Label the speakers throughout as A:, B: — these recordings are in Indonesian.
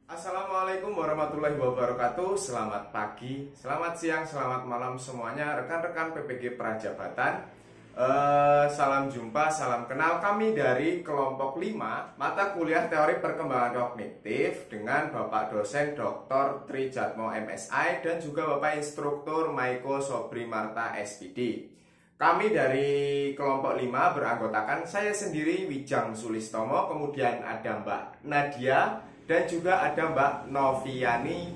A: Assalamualaikum warahmatullahi wabarakatuh. Selamat pagi, selamat siang, selamat malam semuanya rekan-rekan PPG Prajabatan. Salam jumpa, salam kenal. Kami dari kelompok 5 mata kuliah teori perkembangan kognitif dengan Bapak dosen Dr. Trijatmo MSI dan juga Bapak instruktur Maiko Sobri Marta SPD. Kami dari kelompok 5 beranggotakan saya sendiri Wijang Sulistomo, kemudian ada Mbak Nadia dan juga ada Mbak Noviani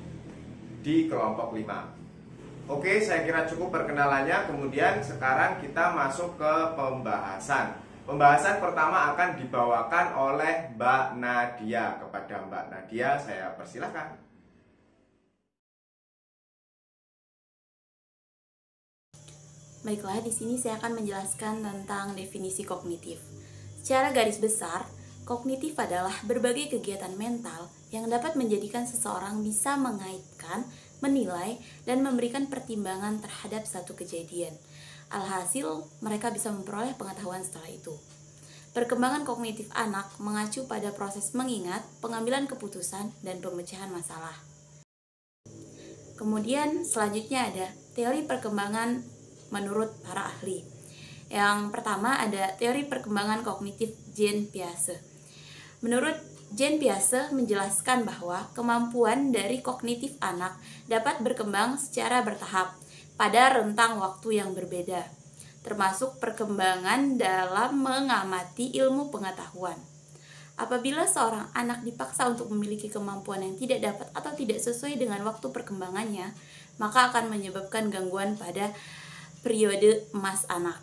A: di kelompok 5. Oke, saya kira cukup perkenalannya. Kemudian sekarang kita masuk ke pembahasan. Pembahasan pertama akan dibawakan oleh Mbak Nadia. Kepada Mbak Nadia saya persilahkan.
B: Baiklah, di sini saya akan menjelaskan tentang definisi kognitif. Secara garis besar, kognitif adalah berbagai kegiatan mental yang dapat menjadikan seseorang bisa mengaitkan, menilai, dan memberikan pertimbangan terhadap satu kejadian. Alhasil, mereka bisa memperoleh pengetahuan setelah itu. Perkembangan kognitif anak mengacu pada proses mengingat, pengambilan keputusan, dan pemecahan masalah. Kemudian selanjutnya ada teori perkembangan menurut para ahli. Yang pertama ada teori perkembangan kognitif Jean Piaget. Menurut Jean Piaget menjelaskan bahwa kemampuan dari kognitif anak dapat berkembang secara bertahap pada rentang waktu yang berbeda, termasuk perkembangan dalam mengamati ilmu pengetahuan. Apabila seorang anak dipaksa untuk memiliki kemampuan yang tidak dapat atau tidak sesuai dengan waktu perkembangannya, maka akan menyebabkan gangguan pada periode emas anak.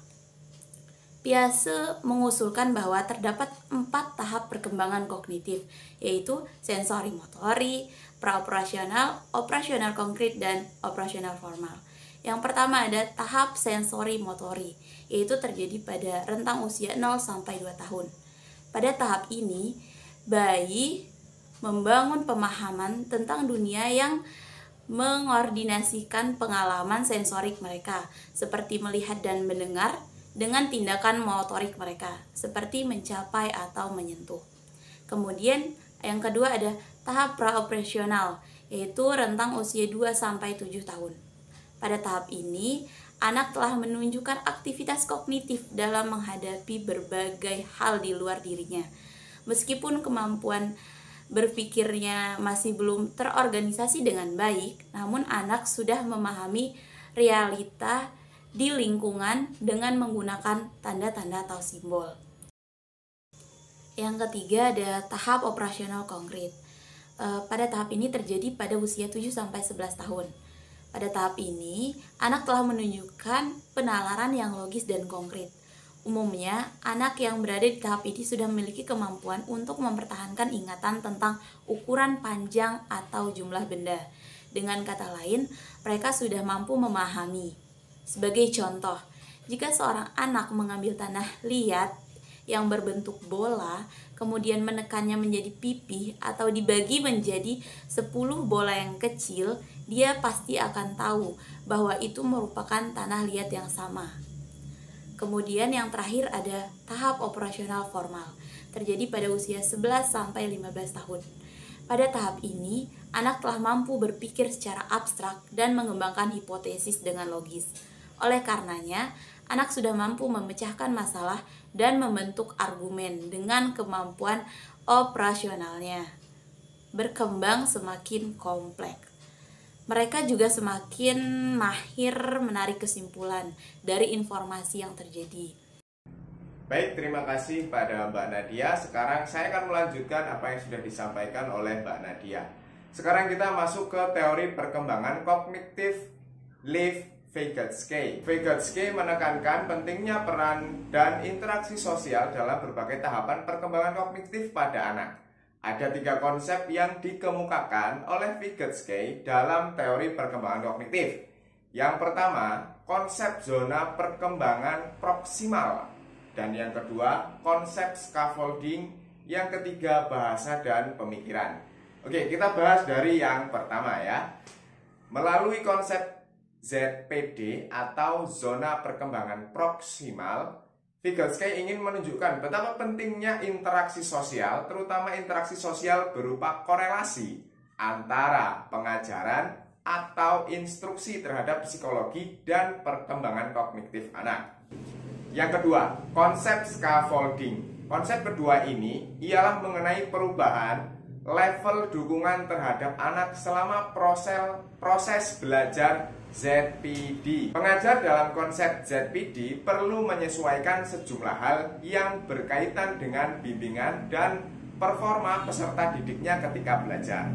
B: Piaget mengusulkan bahwa terdapat 4 tahap perkembangan kognitif, yaitu sensori motori, praoperasional, operasional konkret, dan operasional formal. Yang pertama ada tahap sensori motori, yaitu terjadi pada rentang usia 0 sampai 2 tahun. Pada tahap ini, bayi membangun pemahaman tentang dunia yang mengordinasikan pengalaman sensorik mereka, seperti melihat dan mendengar, dengan tindakan motorik mereka, seperti mencapai atau menyentuh. Kemudian yang kedua ada tahap praoperasional, yaitu rentang usia 2 sampai 7 tahun. Pada tahap ini, anak telah menunjukkan aktivitas kognitif dalam menghadapi berbagai hal di luar dirinya. Meskipun kemampuan berpikirnya masih belum terorganisasi dengan baik, namun anak sudah memahami realita di lingkungan dengan menggunakan tanda-tanda atau simbol. Yang ketiga ada tahap operasional konkret. Pada tahap ini terjadi pada usia 7 sampai 11 tahun. Pada tahap ini, anak telah menunjukkan penalaran yang logis dan konkret. Umumnya, anak yang berada di tahap ini sudah memiliki kemampuan untuk mempertahankan ingatan tentang ukuran panjang atau jumlah benda. Dengan kata lain, mereka sudah mampu memahami. Sebagai contoh, jika seorang anak mengambil tanah liat yang berbentuk bola, kemudian menekannya menjadi pipih atau dibagi menjadi 10 bola yang kecil, dia pasti akan tahu bahwa itu merupakan tanah liat yang sama. Kemudian yang terakhir ada tahap operasional formal, terjadi pada usia 11 sampai 15 tahun. Pada tahap ini, anak telah mampu berpikir secara abstrak dan mengembangkan hipotesis dengan logis. Oleh karenanya, anak sudah mampu memecahkan masalah dan membentuk argumen dengan kemampuan operasionalnya. Berkembang semakin kompleks. Mereka juga semakin mahir menarik kesimpulan dari informasi yang terjadi.
A: Baik, terima kasih pada Mbak Nadia. Sekarang saya akan melanjutkan apa yang sudah disampaikan oleh Mbak Nadia. Sekarang kita masuk ke teori perkembangan kognitif Lev-Vygotsky. Vygotsky menekankan pentingnya peran dan interaksi sosial dalam berbagai tahapan perkembangan kognitif pada anak. Ada 3 konsep yang dikemukakan oleh Vygotsky dalam teori perkembangan kognitif. Yang pertama, konsep zona perkembangan proksimal. Dan yang kedua, konsep scaffolding. Yang ketiga, bahasa dan pemikiran. Oke, kita bahas dari yang pertama ya. Melalui konsep ZPD atau zona perkembangan proksimal, Vygotsky ingin menunjukkan betapa pentingnya interaksi sosial, terutama interaksi sosial berupa korelasi antara pengajaran atau instruksi terhadap psikologi dan perkembangan kognitif anak. Yang kedua, konsep scaffolding. Konsep kedua ini ialah mengenai perubahan level dukungan terhadap anak selama proses belajar ZPD. Pengajar dalam konsep ZPD perlu menyesuaikan sejumlah hal yang berkaitan dengan bimbingan dan performa peserta didiknya ketika belajar.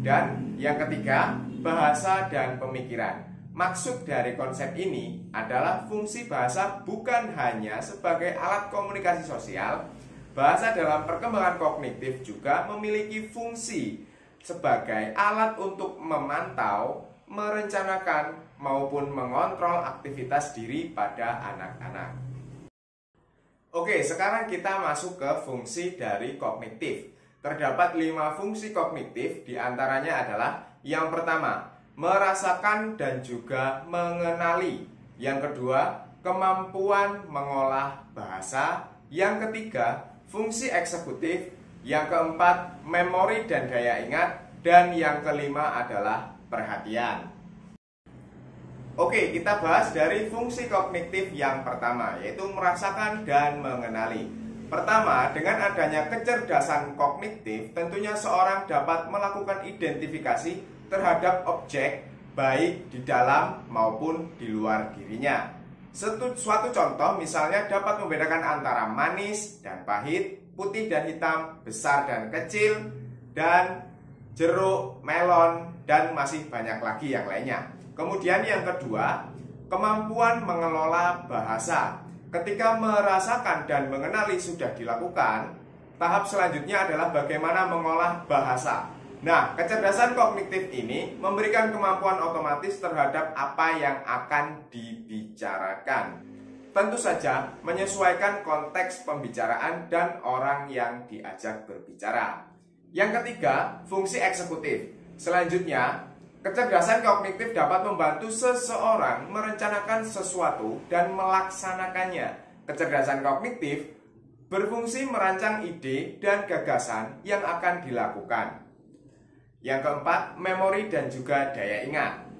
A: Dan yang ketiga, bahasa dan pemikiran. Maksud dari konsep ini adalah fungsi bahasa bukan hanya sebagai alat komunikasi sosial. Bahasa dalam perkembangan kognitif juga memiliki fungsi sebagai alat untuk memantau, merencanakan, maupun mengontrol aktivitas diri pada anak-anak. Oke, sekarang kita masuk ke fungsi dari kognitif. Terdapat 5 fungsi kognitif, diantaranya adalah yang pertama, merasakan dan juga mengenali. Yang kedua, kemampuan mengolah bahasa. Yang ketiga, fungsi eksekutif. Yang keempat, memori dan daya ingat. Dan yang kelima adalah perhatian. Oke, kita bahas dari fungsi kognitif yang pertama, yaitu merasakan dan mengenali. Pertama, dengan adanya kecerdasan kognitif, tentunya seorang dapat melakukan identifikasi terhadap objek, baik di dalam maupun di luar dirinya. Suatu contoh misalnya dapat membedakan antara manis dan pahit, putih dan hitam, besar dan kecil, dan jeruk, melon, dan masih banyak lagi yang lainnya. Kemudian yang kedua, kemampuan mengelola bahasa. Ketika merasakan dan mengenali sudah dilakukan, tahap selanjutnya adalah bagaimana mengolah bahasa. Nah, kecerdasan kognitif ini memberikan kemampuan otomatis terhadap apa yang akan dibicarakan. Tentu saja menyesuaikan konteks pembicaraan dan orang yang diajak berbicara. Yang ketiga, fungsi eksekutif. Selanjutnya, kecerdasan kognitif dapat membantu seseorang merencanakan sesuatu dan melaksanakannya. Kecerdasan kognitif berfungsi merancang ide dan gagasan yang akan dilakukan. Yang keempat, memori dan juga daya ingat.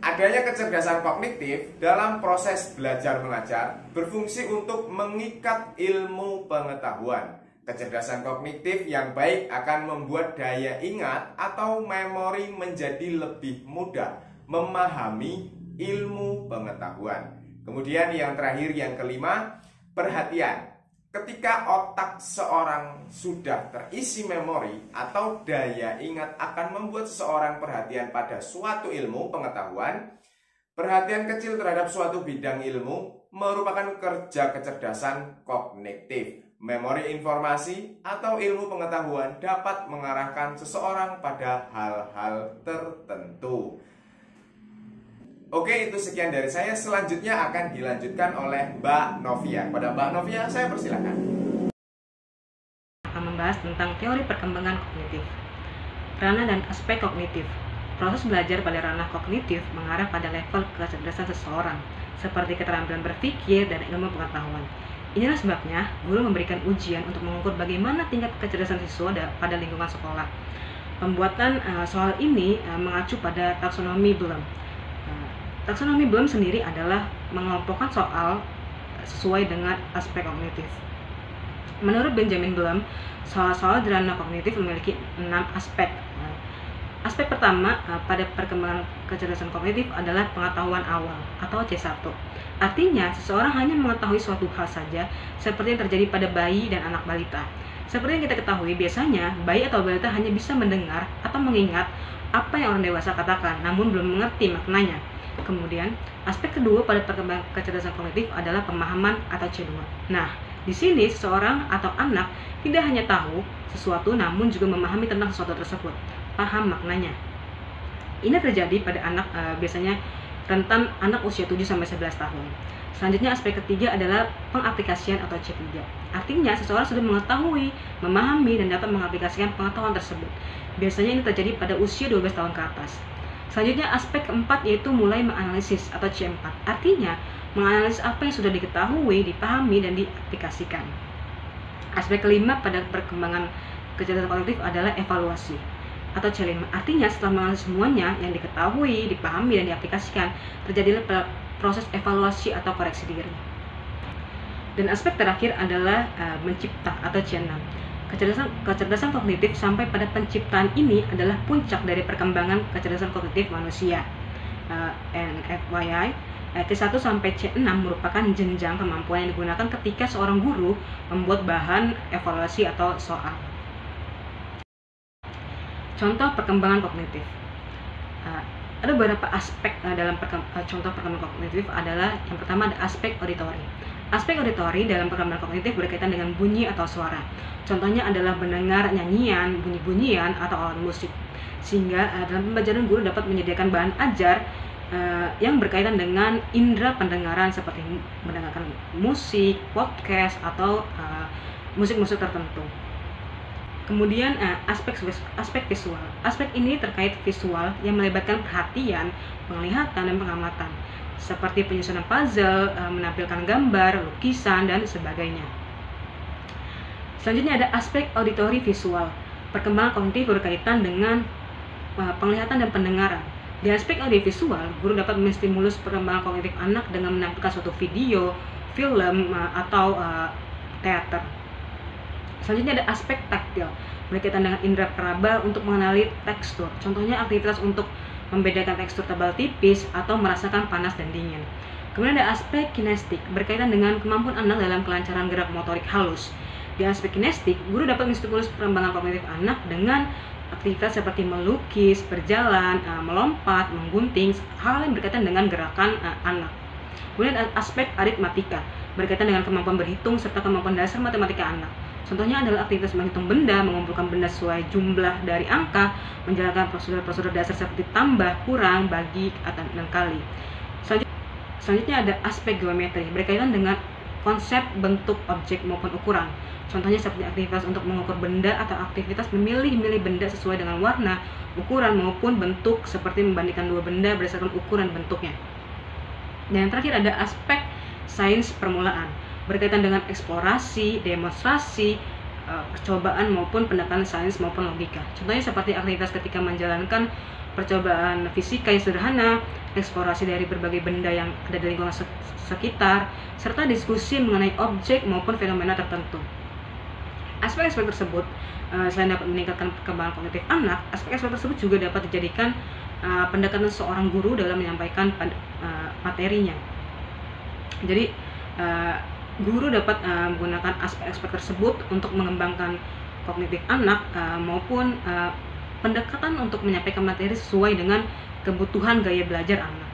A: Adanya kecerdasan kognitif dalam proses belajar mengajar berfungsi untuk mengikat ilmu pengetahuan. Kecerdasan kognitif yang baik akan membuat daya ingat atau memori menjadi lebih mudah memahami ilmu pengetahuan. Kemudian yang terakhir, yang kelima, perhatian. Ketika otak seorang sudah terisi memori atau daya ingat akan membuat seseorang perhatian pada suatu ilmu pengetahuan, perhatian kecil terhadap suatu bidang ilmu merupakan kerja kecerdasan kognitif. Memori informasi atau ilmu pengetahuan dapat mengarahkan seseorang pada hal-hal tertentu. Oke, itu sekian dari saya. Selanjutnya akan dilanjutkan oleh Mbak Novia. Pada Mbak Novia, saya persilakan.
C: Akan membahas tentang teori perkembangan kognitif. Ranah dan aspek kognitif. Proses belajar pada ranah kognitif mengarah pada level kecerdasan seseorang, seperti keterampilan berpikir dan ilmu pengetahuan. Inilah sebabnya guru memberikan ujian untuk mengukur bagaimana tingkat kecerdasan siswa pada lingkungan sekolah. Pembuatan soal ini mengacu pada taksonomi Bloom. Taksonomi Bloom sendiri adalah mengelompokkan soal sesuai dengan aspek kognitif. Menurut Benjamin Bloom, soal-soal di ranah kognitif memiliki 6 aspek. Aspek pertama pada perkembangan kecerdasan kognitif adalah pengetahuan awal atau C1. Artinya, seseorang hanya mengetahui suatu hal saja seperti yang terjadi pada bayi dan anak balita. Seperti yang kita ketahui, biasanya bayi atau balita hanya bisa mendengar atau mengingat apa yang orang dewasa katakan, namun belum mengerti maknanya. Kemudian, aspek kedua pada perkembangan kecerdasan kognitif adalah pemahaman atau C2. Nah, di sini seseorang atau anak tidak hanya tahu sesuatu namun juga memahami tentang sesuatu tersebut, paham maknanya. Ini terjadi pada anak biasanya rentan anak usia 7-11 tahun. Selanjutnya aspek ketiga adalah pengaplikasian atau C3. Artinya seseorang sudah mengetahui, memahami dan dapat mengaplikasikan pengetahuan tersebut. Biasanya ini terjadi pada usia 12 tahun ke atas. Selanjutnya aspek keempat yaitu mulai menganalisis atau C4. Artinya menganalisis apa yang sudah diketahui, dipahami dan diaplikasikan. Aspek kelima pada perkembangan kecerdasan kognitif adalah evaluasi. atau C5. Artinya setelah mengenal semuanya yang diketahui, dipahami, dan diaplikasikan, terjadilah proses evaluasi atau koreksi diri. Dan aspek terakhir adalah mencipta atau C6. Kecerdasan kognitif sampai pada penciptaan ini adalah puncak dari perkembangan kecerdasan kognitif manusia. FYI, T1 sampai C6 merupakan jenjang kemampuan yang digunakan ketika seorang guru membuat bahan evaluasi atau soal. Contoh perkembangan kognitif. Ada beberapa aspek dalam contoh perkembangan kognitif adalah yang pertama ada aspek auditori. Aspek auditori dalam perkembangan kognitif berkaitan dengan bunyi atau suara. Contohnya adalah mendengar nyanyian, bunyi-bunyian, atau alat musik. Sehingga dalam pembelajaran guru dapat menyediakan bahan ajar yang berkaitan dengan indera pendengaran seperti mendengarkan musik, podcast, atau musik-musik tertentu. Kemudian aspek visual. Aspek ini terkait visual yang melibatkan perhatian, penglihatan, dan pengamatan, seperti penyusunan puzzle, menampilkan gambar, lukisan, dan sebagainya. Selanjutnya ada aspek auditori visual. Perkembangan kognitif berkaitan dengan penglihatan dan pendengaran. Di aspek audiovisual, guru dapat menstimulus perkembangan kognitif anak dengan menampilkan suatu video, film, atau teater. Selanjutnya ada aspek taktil, berkaitan dengan indera peraba untuk mengenali tekstur. Contohnya aktivitas untuk membedakan tekstur tebal tipis atau merasakan panas dan dingin. Kemudian ada aspek kinestik, berkaitan dengan kemampuan anak dalam kelancaran gerak motorik halus. Di aspek kinestik, guru dapat menstimulus perkembangan kognitif anak dengan aktivitas seperti melukis, berjalan, melompat, menggunting, hal yang berkaitan dengan gerakan anak. Kemudian ada aspek aritmatika, berkaitan dengan kemampuan berhitung serta kemampuan dasar matematika anak. Contohnya adalah aktivitas menghitung benda, mengumpulkan benda sesuai jumlah dari angka, menjalankan prosedur-prosedur dasar seperti tambah, kurang, bagi, dan kali. Selanjutnya ada aspek geometri, berkaitan dengan konsep bentuk objek maupun ukuran. Contohnya seperti aktivitas untuk mengukur benda atau aktivitas memilih-milih benda sesuai dengan warna, ukuran, maupun bentuk, seperti membandingkan dua benda berdasarkan ukuran bentuknya. Dan yang terakhir ada aspek sains permulaan, berkaitan dengan eksplorasi, demonstrasi, percobaan maupun pendekatan sains maupun logika. Contohnya seperti aktivitas ketika menjalankan percobaan fisika yang sederhana, eksplorasi dari berbagai benda yang ada di lingkungan sekitar, serta diskusi mengenai objek maupun fenomena tertentu. Aspek-aspek tersebut selain dapat meningkatkan perkembangan kognitif anak, aspek-aspek tersebut juga dapat dijadikan pendekatan seorang guru dalam menyampaikan materinya. Jadi guru dapat menggunakan aspek-aspek tersebut untuk mengembangkan kognitif anak maupun pendekatan untuk menyampaikan materi sesuai dengan kebutuhan gaya belajar anak.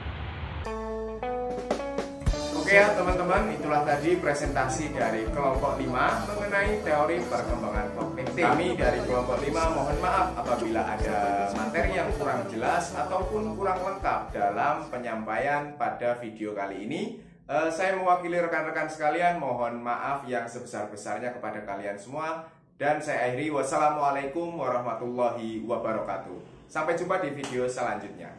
A: Oke ya teman-teman, itulah tadi presentasi dari kelompok 5 mengenai teori perkembangan kognitif. Kami dari kelompok 5 mohon maaf apabila ada materi yang kurang jelas ataupun kurang lengkap dalam penyampaian pada video kali ini. Saya mewakili rekan-rekan sekalian, mohon maaf yang sebesar-besarnya kepada kalian semua. Dan saya akhiri, wassalamualaikum warahmatullahi wabarakatuh. Sampai jumpa di video selanjutnya.